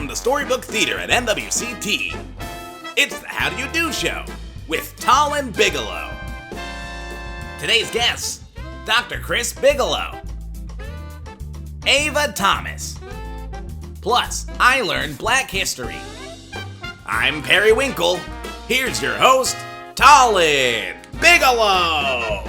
from the Storybook Theater at NWCT. It's the How Do You Do Show with Talon Bigelow. Today's guests, Dr. Chris Bigelow, Ayva Thomas. Plus, I learned Black history. I'm Periwinkle. Here's your host, Talon Bigelow.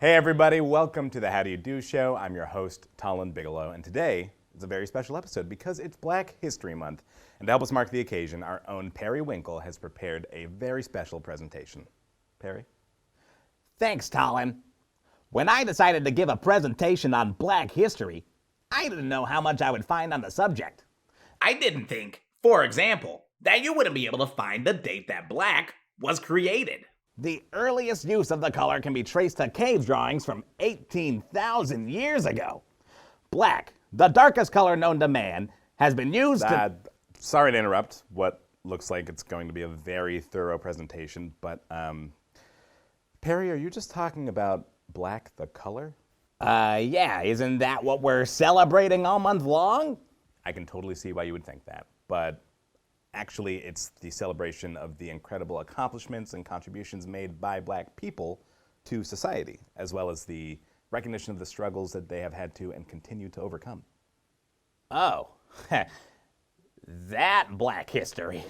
Hey everybody, welcome to the How Do You Do Show. I'm your host, Talon Bigelow, and today is a very special episode because it's Black History Month. And to help us mark the occasion, our own Periwinkle has prepared a very special presentation. Perry? Thanks, Talon. When I decided to give a presentation on Black history, I didn't know how much I would find on the subject. I didn't think, for example, that you wouldn't be able to find the date that black was created. The earliest use of the color can be traced to cave drawings from 18,000 years ago. Black, the darkest color known to man, has been used to... Sorry to interrupt what looks like it's going to be a very thorough presentation, but Perry, are you just talking about black the color? Yeah, isn't that what we're celebrating all month long? I can totally see why you would think that, but actually it's the celebration of the incredible accomplishments and contributions made by Black people to society, as well as the recognition of the struggles that they have had to and continue to overcome. Oh, that Black history.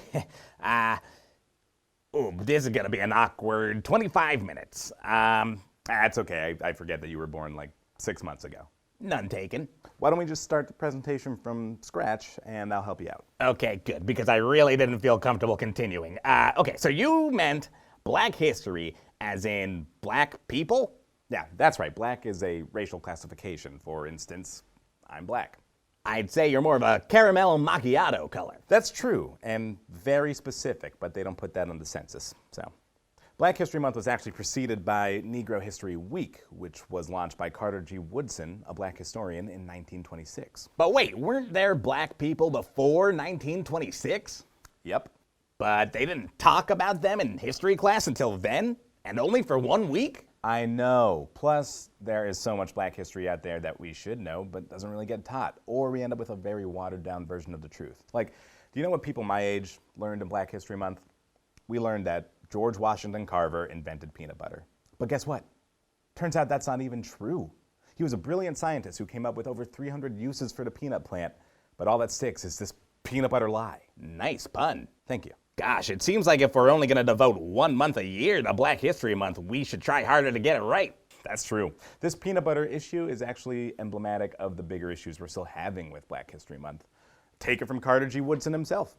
This is gonna be an awkward 25 minutes. That's okay, I forget that you were born like 6 months ago. None taken. Why don't we just start the presentation from scratch and I'll help you out. Okay, good, because I really didn't feel comfortable continuing. Okay, so you meant Black history as in black people? Yeah, that's right. Black is a racial classification. For instance, I'm black. I'd say you're more of a caramel macchiato color. That's true, and very specific, but they don't put that on the census, so. Black History Month was actually preceded by Negro History Week, which was launched by Carter G. Woodson, a black historian, in 1926. But wait, weren't there black people before 1926? Yep. But they didn't talk about them in history class until then? And only for 1 week? I know. Plus, there is so much black history out there that we should know, but doesn't really get taught. Or we end up with a very watered-down version of the truth. Like, do you know what people my age learned in Black History Month? We learned that George Washington Carver invented peanut butter. But guess what? Turns out that's not even true. He was a brilliant scientist who came up with over 300 uses for the peanut plant, but all that sticks is this peanut butter lie. Nice pun. Thank you. Gosh, it seems like if we're only gonna devote 1 month a year to Black History Month, we should try harder to get it right. That's true. This peanut butter issue is actually emblematic of the bigger issues we're still having with Black History Month. Take it from Carter G. Woodson himself.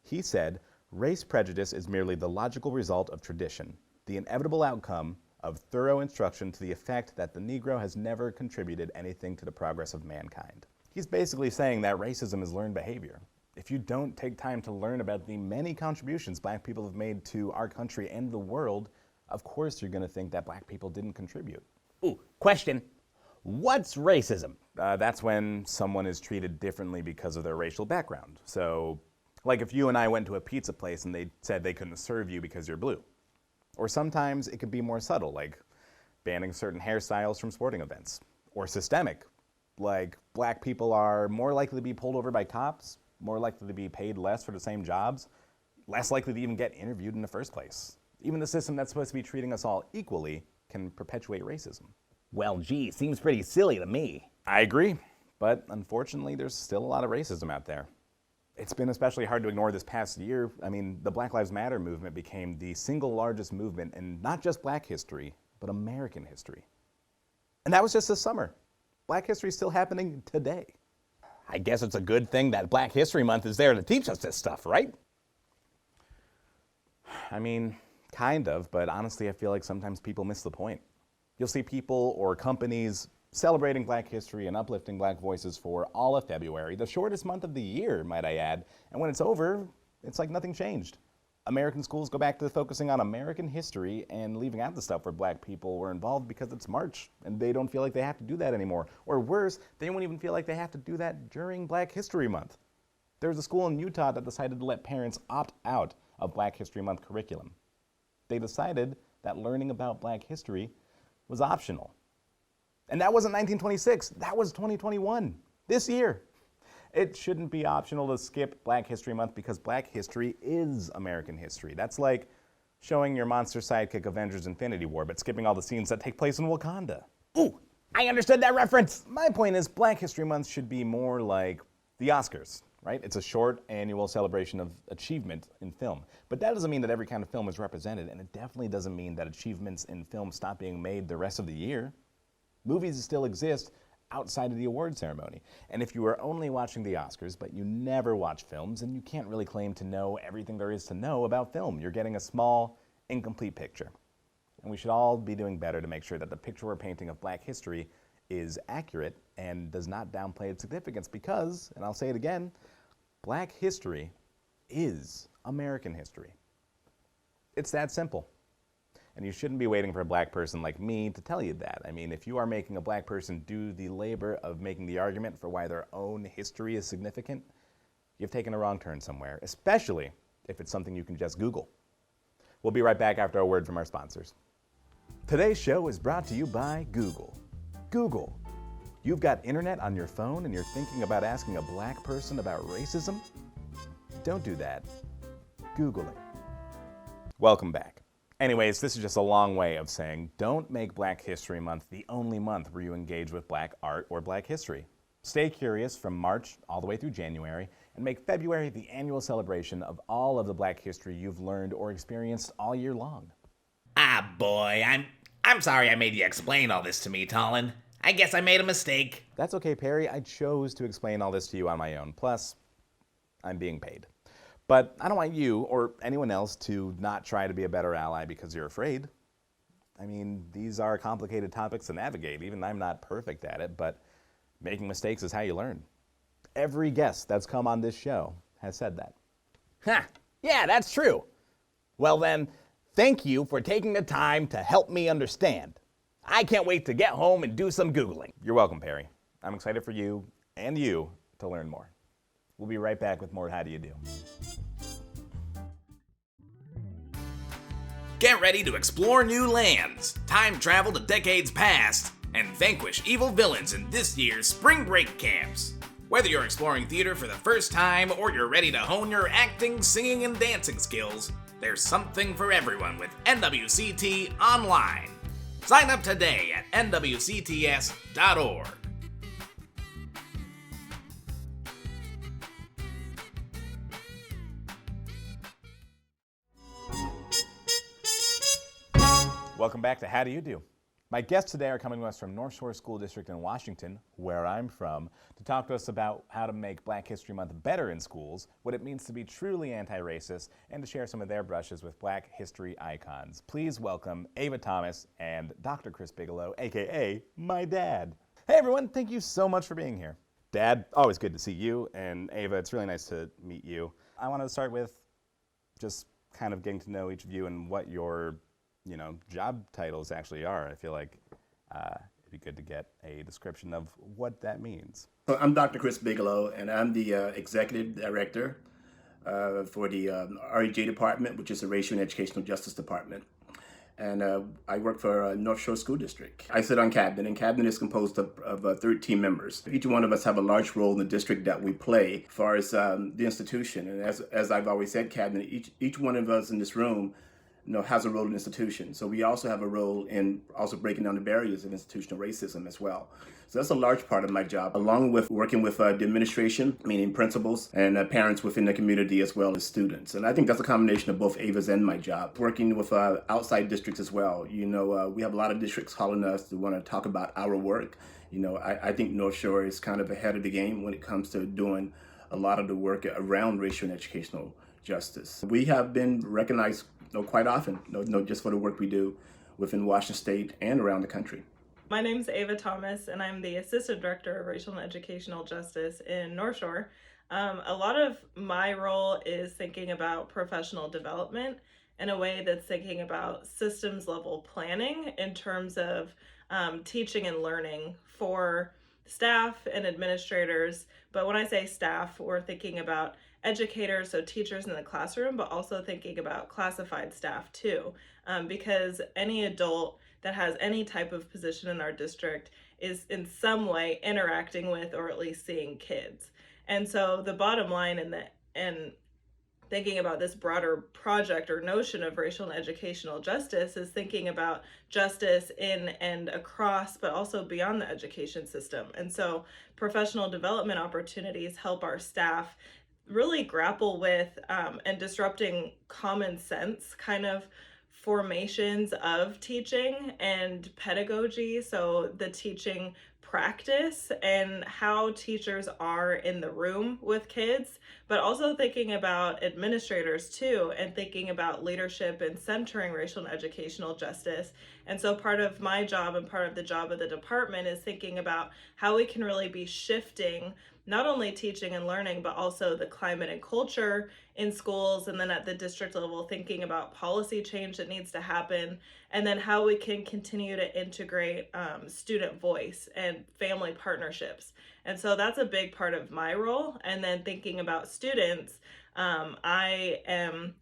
He said, "Race prejudice is merely the logical result of tradition, the inevitable outcome of thorough instruction to the effect that the Negro has never contributed anything to the progress of mankind." He's basically saying that racism is learned behavior. If you don't take time to learn about the many contributions black people have made to our country and the world, of course you're going to think that black people didn't contribute. Ooh, question. What's racism? That's when someone is treated differently because of their racial background. So, like if you and I went to a pizza place and they said they couldn't serve you because you're blue. Or sometimes it could be more subtle, like banning certain hairstyles from sporting events. Or systemic, like black people are more likely to be pulled over by cops, more likely to be paid less for the same jobs, less likely to even get interviewed in the first place. Even the system that's supposed to be treating us all equally can perpetuate racism. Well, gee, seems pretty silly to me. I agree, but unfortunately there's still a lot of racism out there. It's been especially hard to ignore this past year. I mean, the Black Lives Matter movement became the single largest movement in not just black history, but American history. And that was just this summer. Black history is still happening today. I guess it's a good thing that Black History Month is there to teach us this stuff, right? I mean, kind of, but honestly, I feel like sometimes people miss the point. You'll see people or companies celebrating black history and uplifting black voices for all of February, the shortest month of the year, might I add. And when it's over, it's like nothing changed. American schools go back to focusing on American history and leaving out the stuff where black people were involved because it's March and they don't feel like they have to do that anymore. Or worse, they won't even feel like they have to do that during Black History Month. There was a school in Utah that decided to let parents opt out of Black History Month curriculum. They decided that learning about black history was optional. And that wasn't 1926, that was 2021, this year. It shouldn't be optional to skip Black History Month because Black history is American history. That's like showing your monster sidekick Avengers Infinity War, but skipping all the scenes that take place in Wakanda. Ooh, I understood that reference. My point is, Black History Month should be more like the Oscars, right? It's a short annual celebration of achievement in film. But that doesn't mean that every kind of film is represented, and it definitely doesn't mean that achievements in film stop being made the rest of the year. Movies still exist outside of the award ceremony. And if you are only watching the Oscars, but you never watch films, then you can't really claim to know everything there is to know about film. You're getting a small, incomplete picture. And we should all be doing better to make sure that the picture we're painting of Black history is accurate and does not downplay its significance because, and I'll say it again, Black history is American history. It's that simple. And you shouldn't be waiting for a Black person like me to tell you that. I mean, if you are making a Black person do the labor of making the argument for why their own history is significant, you've taken a wrong turn somewhere, especially if it's something you can just Google. We'll be right back after a word from our sponsors. Today's show is brought to you by Google. Google. You've got internet on your phone and you're thinking about asking a Black person about racism? Don't do that. Google it. Welcome back. Anyways, this is just a long way of saying don't make Black History Month the only month where you engage with Black art or Black history. Stay curious from March all the way through January and make February the annual celebration of all of the Black history you've learned or experienced all year long. Ah, boy, I'm sorry I made you explain all this to me, Talon. I guess I made a mistake. That's okay, Perry. I chose to explain all this to you on my own. Plus, I'm being paid. But I don't want you or anyone else to not try to be a better ally because you're afraid. I mean, these are complicated topics to navigate. Even I'm not perfect at it, but making mistakes is how you learn. Every guest that's come on this show has said that. Ha! Yeah, that's true. Well then, thank you for taking the time to help me understand. I can't wait to get home and do some Googling. You're welcome, Perry. I'm excited for you and you to learn more. We'll be right back with more How Do You Do? Get ready to explore new lands, time travel to decades past, and vanquish evil villains in this year's spring break camps. Whether you're exploring theater for the first time or you're ready to hone your acting, singing, and dancing skills, there's something for everyone with NWCT Online. Sign up today at nwcts.org. Welcome back to How Do You Do? My guests today are coming to us from North Shore School District in Washington, where I'm from, to talk to us about how to make Black History Month better in schools, what it means to be truly anti-racist, and to share some of their brushes with Black history icons. Please welcome Ayva Thomas and Dr. Chris Bigelow, aka my dad. Hey everyone, thank you so much for being here. Dad, always good to see you, and Ayva, it's really nice to meet you. I want to start with just kind of getting to know each of you and what your job titles actually are. I feel like it'd be good to get a description of what that means. So I'm Dr. Chris Bigelow, and I'm the Executive Director for the REJ Department, which is the Racial and Educational Justice Department. And I work for North Shore School District. I sit on cabinet, and cabinet is composed of 13 members. Each one of us have a large role in the district that we play as far as the institution. And as I've always said, cabinet, each one of us in this room has a role in institution. So we also have a role in also breaking down the barriers of institutional racism as well. So that's a large part of my job, along with working with the administration, meaning principals, and parents within the community as well as students. And I think that's a combination of both Ayva's and my job. Working with outside districts as well. We have a lot of districts calling us to want to talk about our work. I think North Shore is kind of ahead of the game when it comes to doing a lot of the work around racial and educational justice. We have been recognized quite often, just for the work we do within Washington State and around the country. My name's Ayva Thomas, and I'm the Assistant Director of Racial and Educational Justice in North Shore. A lot of my role is thinking about professional development in a way that's thinking about systems level planning in terms of teaching and learning for staff and administrators. But when I say staff, we're thinking about educators, so teachers in the classroom, but also thinking about classified staff too, because any adult that has any type of position in our district is in some way interacting with or at least seeing kids. And so the bottom line and thinking about this broader project or notion of racial and educational justice is thinking about justice in and across, but also beyond the education system. And so professional development opportunities help our staff really grapple with and disrupting common sense kind of formations of teaching and pedagogy. So the teaching practice and how teachers are in the room with kids, but also thinking about administrators too, and thinking about leadership and centering racial and educational justice. And so part of my job and part of the job of the department is thinking about how we can really be shifting not only teaching and learning, but also the climate and culture in schools, and then at the district level, thinking about policy change that needs to happen, and then how we can continue to integrate student voice and family partnerships. And so that's a big part of my role. And then thinking about students, I am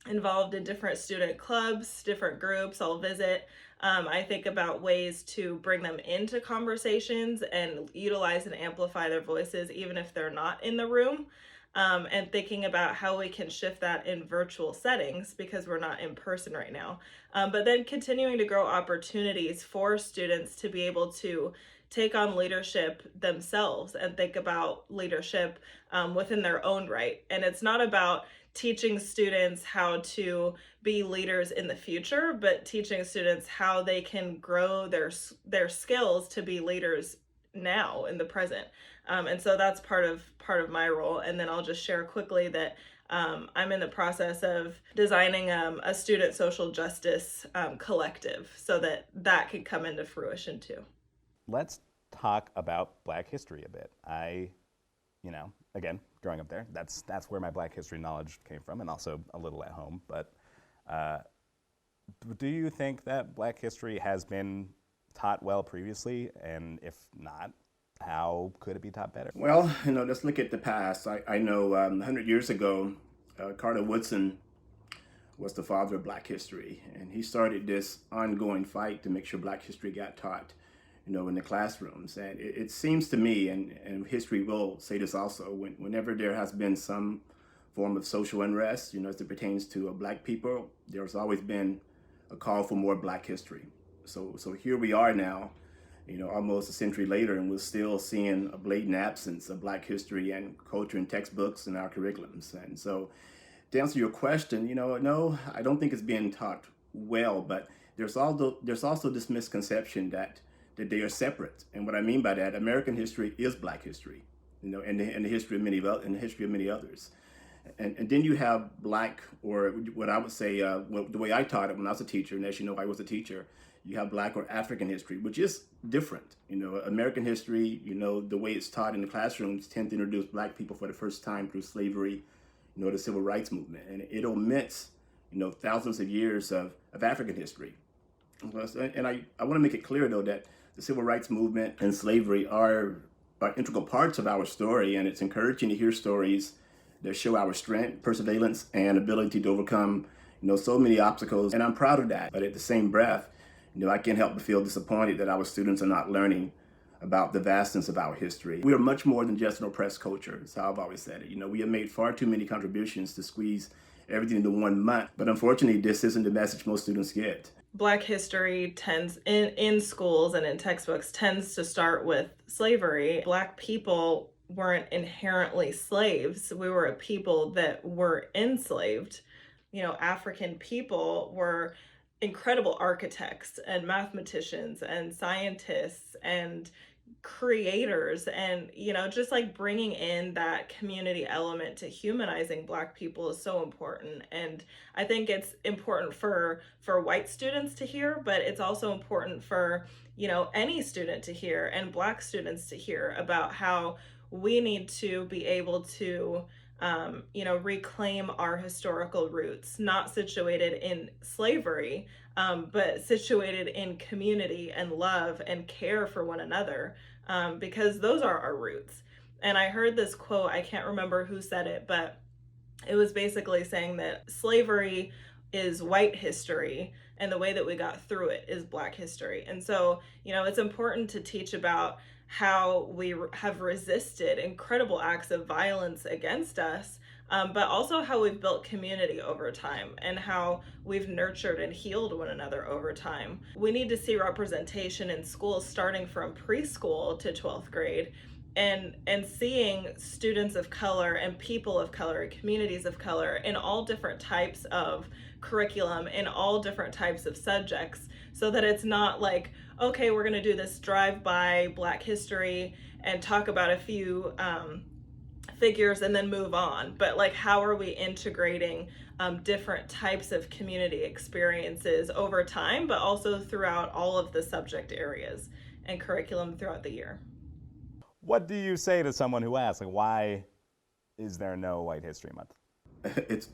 involved in different student clubs, different groups I'll visit. I think about ways to bring them into conversations and utilize and amplify their voices, even if they're not in the room. And thinking about how we can shift that in virtual settings because we're not in person right now. But then continuing to grow opportunities for students to be able to take on leadership themselves and think about leadership within their own right. And it's not about teaching students how to be leaders in the future, but teaching students how they can grow their skills to be leaders now in the present. And so that's part of my role. And then I'll just share quickly that I'm in the process of designing a student social justice collective so that can come into fruition too. Let's talk about Black history a bit. Again, growing up there, that's where my Black history knowledge came from, and also a little at home. But do you think that Black history has been taught well previously? And if not, how could it be taught better? Well, let's look at the past. I know 100 years ago, Carter Woodson was the father of Black history, and he started this ongoing fight to make sure Black history got taught, in the classrooms. And it seems to me, and history will say this also, whenever there has been some form of social unrest, as it pertains to Black people, there's always been a call for more Black history. So here we are now, almost a century later, and we're still seeing a blatant absence of Black history and culture in textbooks and our curriculums. And so to answer your question, no, I don't think it's being taught well, but there's also this misconception that they are separate. And what I mean by that, American history is Black history, and the history of many others. And then you have Black, or what I would say, the way I taught it when I was a teacher, and as you know, I was a teacher, you have Black or African history, which is different. American history, the way it's taught in the classrooms tend to introduce Black people for the first time through slavery, the civil rights movement. And it omits, thousands of years of African history. And I want to make it clear, though, that the civil rights movement and slavery are integral parts of our story, and it's encouraging to hear stories that show our strength, perseverance, and ability to overcome, so many obstacles. And I'm proud of that. But at the same breath, I can't help but feel disappointed that our students are not learning about the vastness of our history. We are much more than just an oppressed culture. That's how I've always said it. We have made far too many contributions to squeeze everything into 1 month. But unfortunately, this isn't the message most students get. Black history tends in schools and in textbooks tends to start with slavery. Black people weren't inherently slaves. We were a people that were enslaved. African people were incredible architects and mathematicians and scientists and creators, and just like bringing in that community element to humanizing Black people is so important. And I think it's important for white students to hear, but it's also important for any student to hear, and Black students to hear about how we need to be able to reclaim our historical roots, not situated in slavery, but situated in community and love and care for one another, because those are our roots. And I heard this quote, I can't remember who said it, but it was basically saying that slavery is white history, and the way that we got through it is Black history. And so, it's important to teach about how we have resisted incredible acts of violence against us, but also how we've built community over time and how we've nurtured and healed one another over time. We need to see representation in schools starting from preschool to 12th grade, and seeing students of color and people of color, communities of color in all different types of curriculum, in all different types of subjects, so that it's not like, okay, we're going to do this drive-by Black history and talk about a few figures and then move on, but like, how are we integrating different types of community experiences over time, but also throughout all of the subject areas and curriculum throughout the year. What do you say to someone who asks, like, why is there no White History Month? It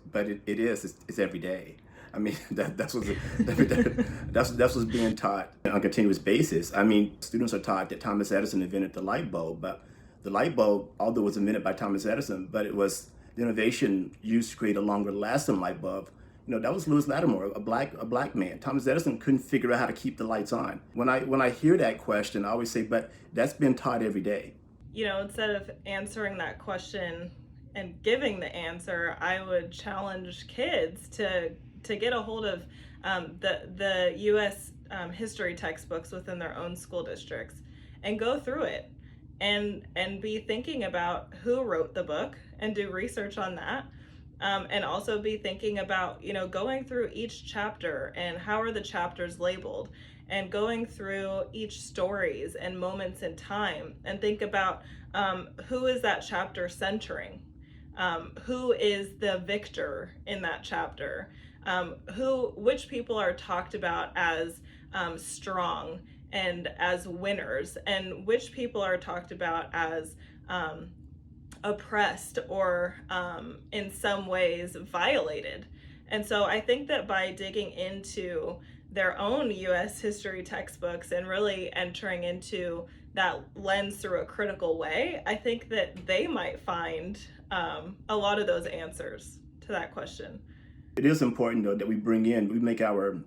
is. It's every day. I mean, that's what's being taught on a continuous basis. I mean, students are taught that Thomas Edison invented the light bulb, but the light bulb, although it was invented by Thomas Edison, but it was the innovation used to create a longer lasting light bulb. That was Louis Lattimore, a black man. Thomas Edison couldn't figure out how to keep the lights on. When I hear that question, I always say, but that's been taught every day. Instead of answering that question and giving the answer, I would challenge kids to get a hold of the U.S. History textbooks within their own school districts and go through it and be thinking about who wrote the book and do research on that. And also be thinking about, going through each chapter and how are the chapters labeled, and going through each stories and moments in time, and think about who is that chapter centering? Who is the victor in that chapter? Which people are talked about as strong and as winners, and which people are talked about as oppressed or in some ways violated. And so I think that by digging into their own U.S. history textbooks and really entering into that lens through a critical way, I think that they might find a lot of those answers to that question. It is important, though, that we make our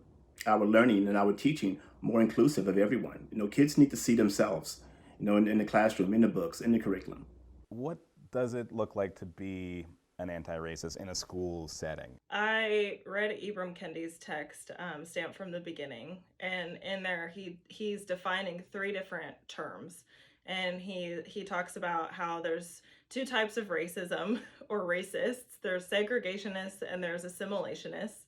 learning and our teaching more inclusive of everyone. Kids need to see themselves, in the classroom, in the books, in the curriculum. What does it look like to be an anti-racist in a school setting? I read Ibram Kendi's text, Stamped from the Beginning, and in there he's defining 3 different terms. And he talks about how there's 2 types of racism or racists. There's segregationists and there's assimilationists.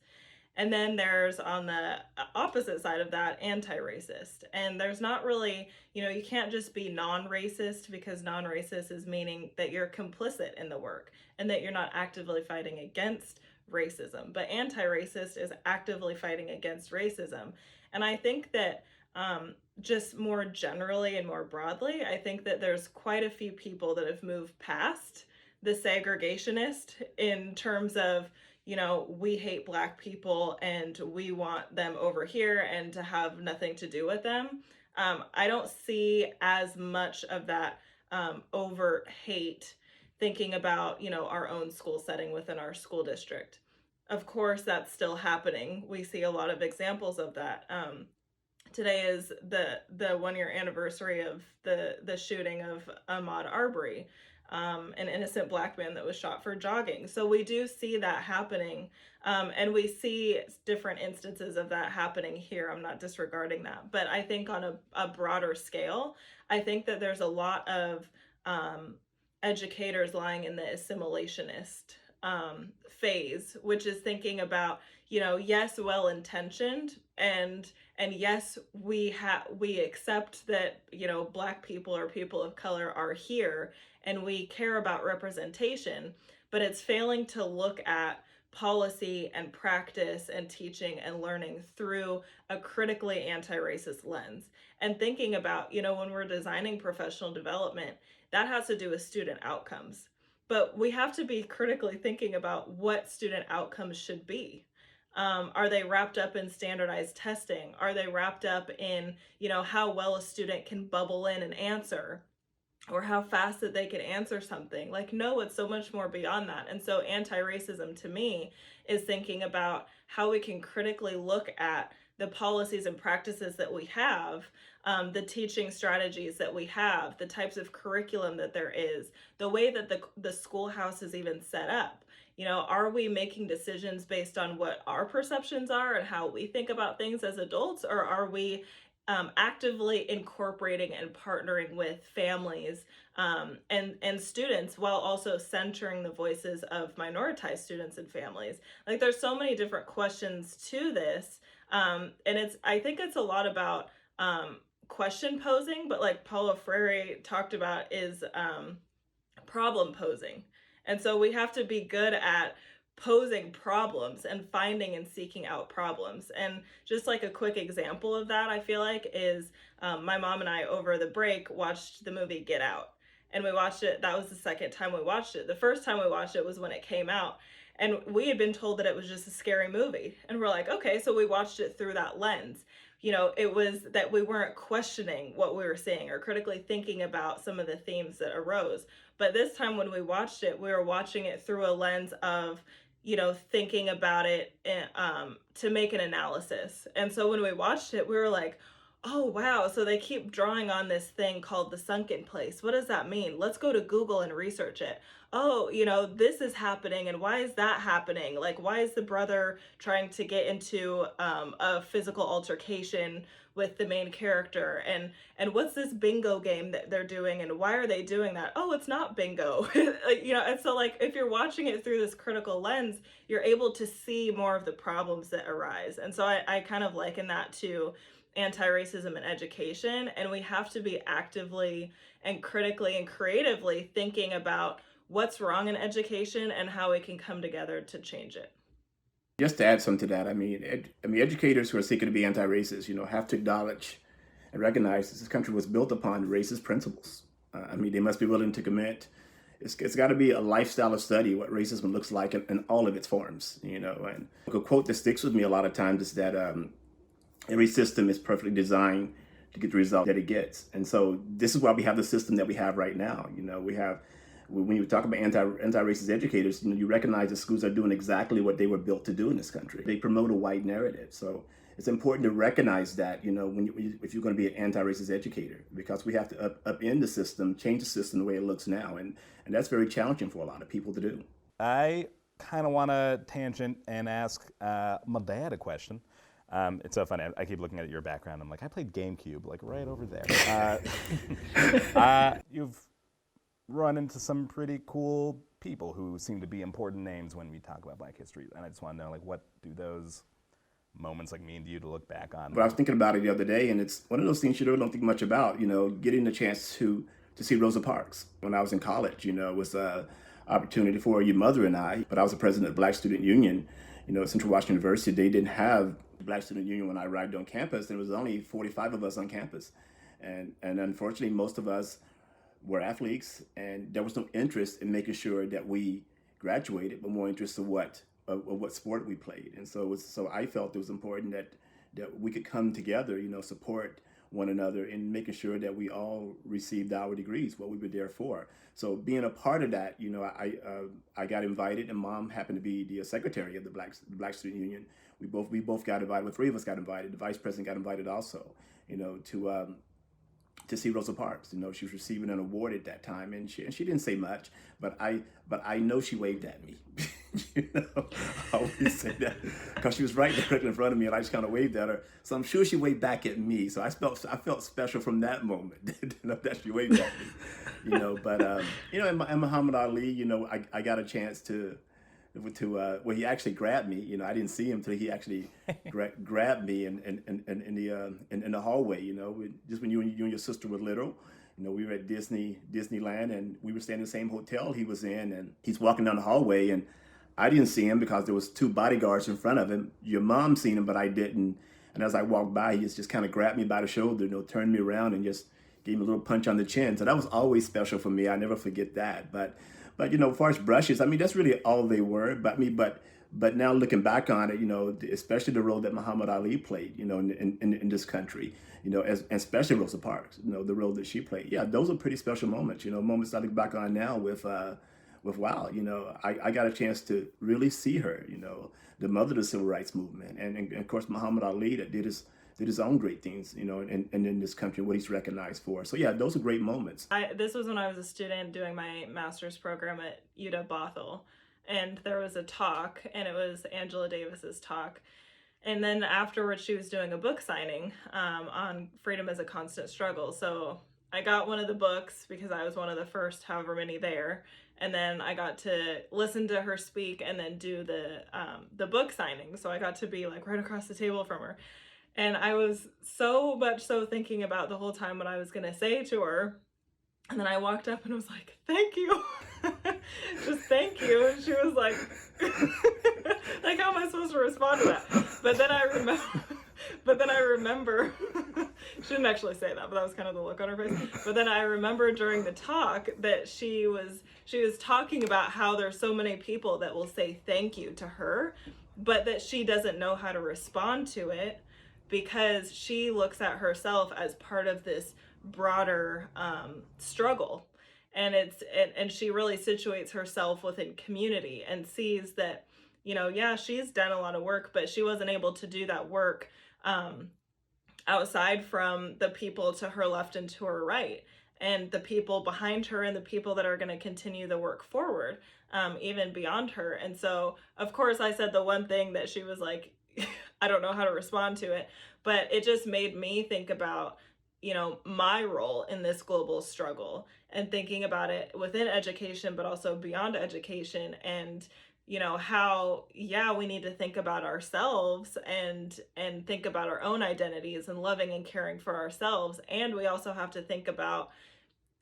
And then there's, on the opposite side of that, anti-racist. And there's not really, you can't just be non-racist, because non-racist is meaning that you're complicit in the work and that you're not actively fighting against racism. But anti-racist is actively fighting against racism. And I think that just more generally and more broadly, I think that there's quite a few people that have moved past the segregationist in terms of, we hate Black people and we want them over here and to have nothing to do with them. I don't see as much of that overt hate thinking about, our own school setting within our school district. Of course, that's still happening. We see a lot of examples of that. Today is the 1-year anniversary of the shooting of Ahmaud Arbery, an innocent Black man that was shot for jogging. So we do see that happening, and we see different instances of that happening here. I'm not disregarding that. But I think on a broader scale, I think that there's a lot of educators lying in the assimilationist phase, which is thinking about, yes, well-intentioned, and yes, we accept that, Black people or people of color are here and we care about representation, but it's failing to look at policy and practice and teaching and learning through a critically anti-racist lens. And thinking about, when we're designing professional development, that has to do with student outcomes. But we have to be critically thinking about what student outcomes should be. Are they wrapped up in standardized testing? Are they wrapped up in, how well a student can bubble in and answer? or how fast that they can answer something. Like, no, it's so much more beyond that. And so anti-racism to me is thinking about how we can critically look at the policies and practices that we have, the teaching strategies that we have, the types of curriculum that there is, the way that the schoolhouse is even set up. You know, are we making decisions based on what our perceptions are and how we think about things as adults, or are we actively incorporating and partnering with families and students, while also centering the voices of minoritized students and families? Like, there's so many different questions to this, and I think it's a lot about question posing, but like Paulo Freire talked about is problem posing. And so we have to be good at posing problems and finding and seeking out problems. And just like a quick example of that, I feel like, is my mom and I over the break watched the movie Get Out. And we watched it, that was the second time we watched it. The first time we watched it was when it came out. And we had been told that it was just a scary movie. And we're like, okay, so we watched it through that lens. You know, it was that we weren't questioning what we were seeing or critically thinking about some of the themes that arose. But this time when we watched it, we were watching it through a lens of, you know, thinking about it to make an analysis. And so when we watched it, we were like, oh, wow. So they keep drawing on this thing called the sunken place. What does that mean? Let's go to Google and research it. Oh, you know, this is happening. And why is that happening? Like, why is the brother trying to get into a physical altercation with the main character? And what's this bingo game that they're doing? And why are they doing that? Oh, it's not bingo. You know, and so like, if you're watching it through this critical lens, you're able to see more of the problems that arise. And so I kind of liken that to anti-racism in education, and we have to be actively and critically and creatively thinking about what's wrong in education and how we can come together to change it. Just to add something to that, I mean, educators who are seeking to be anti-racist, you know, have to acknowledge and recognize that this country was built upon racist principles. I mean, they must be willing to commit. It's got to be a lifestyle of study what racism looks like in all of its forms, you know. And a quote that sticks with me a lot of times is that every system is perfectly designed to get the result that it gets. And so this is why we have the system that we have right now. You know, we have, when you talk about anti-racist educators, you know, you recognize that schools are doing exactly what they were built to do in this country. They promote a white narrative. So it's important to recognize that, you know, if you're going to be an anti-racist educator, because we have to upend the system, change the system the way it looks now. And that's very challenging for a lot of people to do. I kind of want to tangent and ask my dad a question. It's so funny. I keep looking at your background. I'm like, I played GameCube, like right over there. You've run into some pretty cool people who seem to be important names when we talk about Black history. And I just want to know, like, what do those moments like mean to you to look back on? But I was thinking about it the other day, and it's one of those things you really don't think much about, you know, getting the chance to see Rosa Parks. When I was in college, you know, it was an opportunity for your mother and I, but I was the president of the Black Student Union. You know, at Central Washington University, they didn't have the Black Student Union when I arrived on campus. There was only 45 of us on campus. And unfortunately, most of us were athletes, and there was no interest in making sure that we graduated, but more interest in what sport we played. And so I felt it was important that we could come together, you know, support one another in making sure that we all received our degrees, what we were there for. So being a part of that, you know, I got invited, and Mom happened to be the secretary of the Black Student Union. We both got invited. Well, 3 of us got invited. The vice president got invited also, you know, to see Rosa Parks. You know, she was receiving an award at that time, and she didn't say much, but I know she waved at me. You know, I always say that because she was right directly in front of me, and I just kind of waved at her. So I'm sure she waved back at me. So I felt special from that moment that she waved at me. You know, but you know, and Muhammad Ali, you know, I got a chance to well, he actually grabbed me. You know, I didn't see him till he actually grabbed me in the hallway. You know, just when you and your sister were little. You know, we were at Disneyland, and we were staying in the same hotel he was in, and he's walking down the hallway, and I didn't see him because there was 2 bodyguards in front of him. Your mom seen him, but I didn't. And as I walked by, he just kind of grabbed me by the shoulder, you know, turned me around and just gave me a little punch on the chin. So that was always special for me. I never forget that. But you know, as far as brushes, I mean, that's really all they were. But But now looking back on it, especially the role that Muhammad Ali played, in this country, and especially Rosa Parks, the role that she played. Yeah, those are pretty special moments, moments I look back on now with wow, I got a chance to really see her, the mother of the civil rights movement. And of course, Muhammad Ali that did his own great things, and in this country, what he's recognized for. So yeah, those are great moments. This was when I was a student doing my master's program at UW-Bothell. And there was a talk, and it was Angela Davis's talk. And then afterwards, she was doing a book signing on freedom as a constant struggle. So I got one of the books because I was one of the first however many there. And then I got to listen to her speak and then do the book signing. So I got to be like right across the table from her. And I was so much so thinking about the whole time what I was going to say to her. And then I walked up and was like, thank you. Just thank you. And she was like, like, how am I supposed to respond to that? But then I remember, she didn't actually say that, but that was kind of the look on her face. But then I remember during the talk that she was talking about how there's so many people that will say thank you to her, but that she doesn't know how to respond to it because she looks at herself as part of this broader struggle. And she really situates herself within community and sees that, yeah, she's done a lot of work, but she wasn't able to do that work outside from the people to her left and to her right, and the people behind her and the people that are going to continue the work forward, even beyond her. And so, of course, I said the one thing that she was like, I don't know how to respond to it, but it just made me think about, my role in this global struggle and thinking about it within education, but also beyond education. And, how, yeah, we need to think about ourselves and think about our own identities and loving and caring for ourselves. And we also have to think about,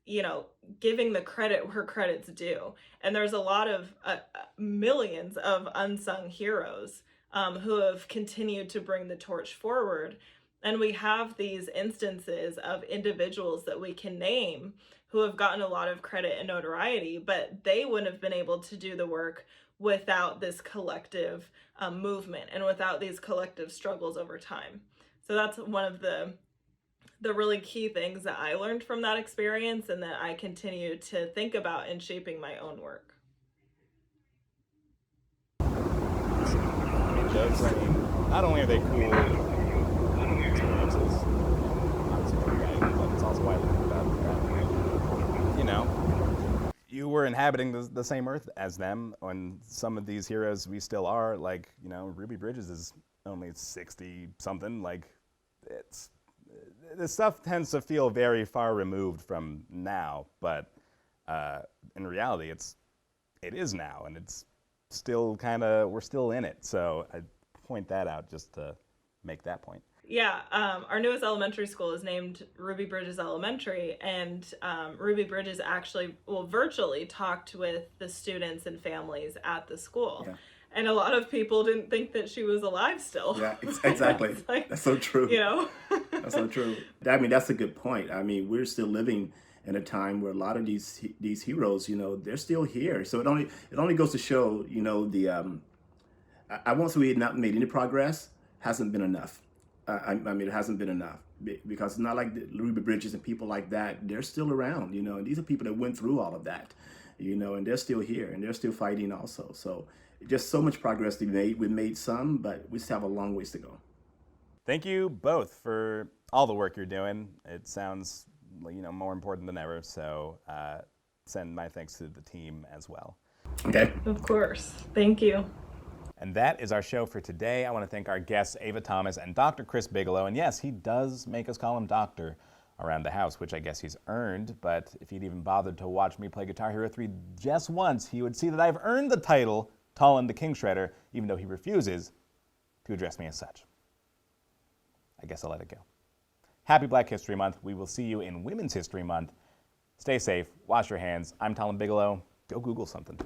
giving the credit where credit's due. And there's a lot of millions of unsung heroes who have continued to bring the torch forward. And we have these instances of individuals that we can name who have gotten a lot of credit and notoriety, but they wouldn't have been able to do the work without this collective movement and without these collective struggles over time. So that's one of the really key things that I learned from that experience and that I continue to think about in shaping my own work. Not only are they cool experiences, but it's also why I think about, you were inhabiting the same earth as them, and some of these heroes we still are, like, Ruby Bridges is only 60-something, like, this stuff tends to feel very far removed from now, but in reality, it is now, and it's still we're still in it, so I point that out just to make that point. Yeah, our newest elementary school is named Ruby Bridges Elementary, and Ruby Bridges actually, virtually talked with the students and families at the school. Yeah. And a lot of people didn't think that she was alive still. Yeah, exactly. That's so true. That's so true. I mean, that's a good point. I mean, we're still living in a time where a lot of these heroes, they're still here. So it only goes to show, I won't say we had not made any progress. Hasn't been enough. I mean, it hasn't been enough because it's not like the Ruby Bridges and people like that. They're still around, and these are people that went through all of that, and they're still here and they're still fighting also. So just so much progress to be made. We've made some, but we still have a long ways to go. Thank you both for all the work you're doing. It sounds, more important than ever. So send my thanks to the team as well. Okay. Of course. Thank you. And that is our show for today. I want to thank our guests, Ayva Thomas and Dr. Chris Bigelow. And yes, he does make us call him Doctor around the house, which I guess he's earned. But if he'd even bothered to watch me play Guitar Hero 3 just once, he would see that I've earned the title Talon the King Shredder, even though he refuses to address me as such. I guess I'll let it go. Happy Black History Month. We will see you in Women's History Month. Stay safe. Wash your hands. I'm Talon Bigelow. Go Google something.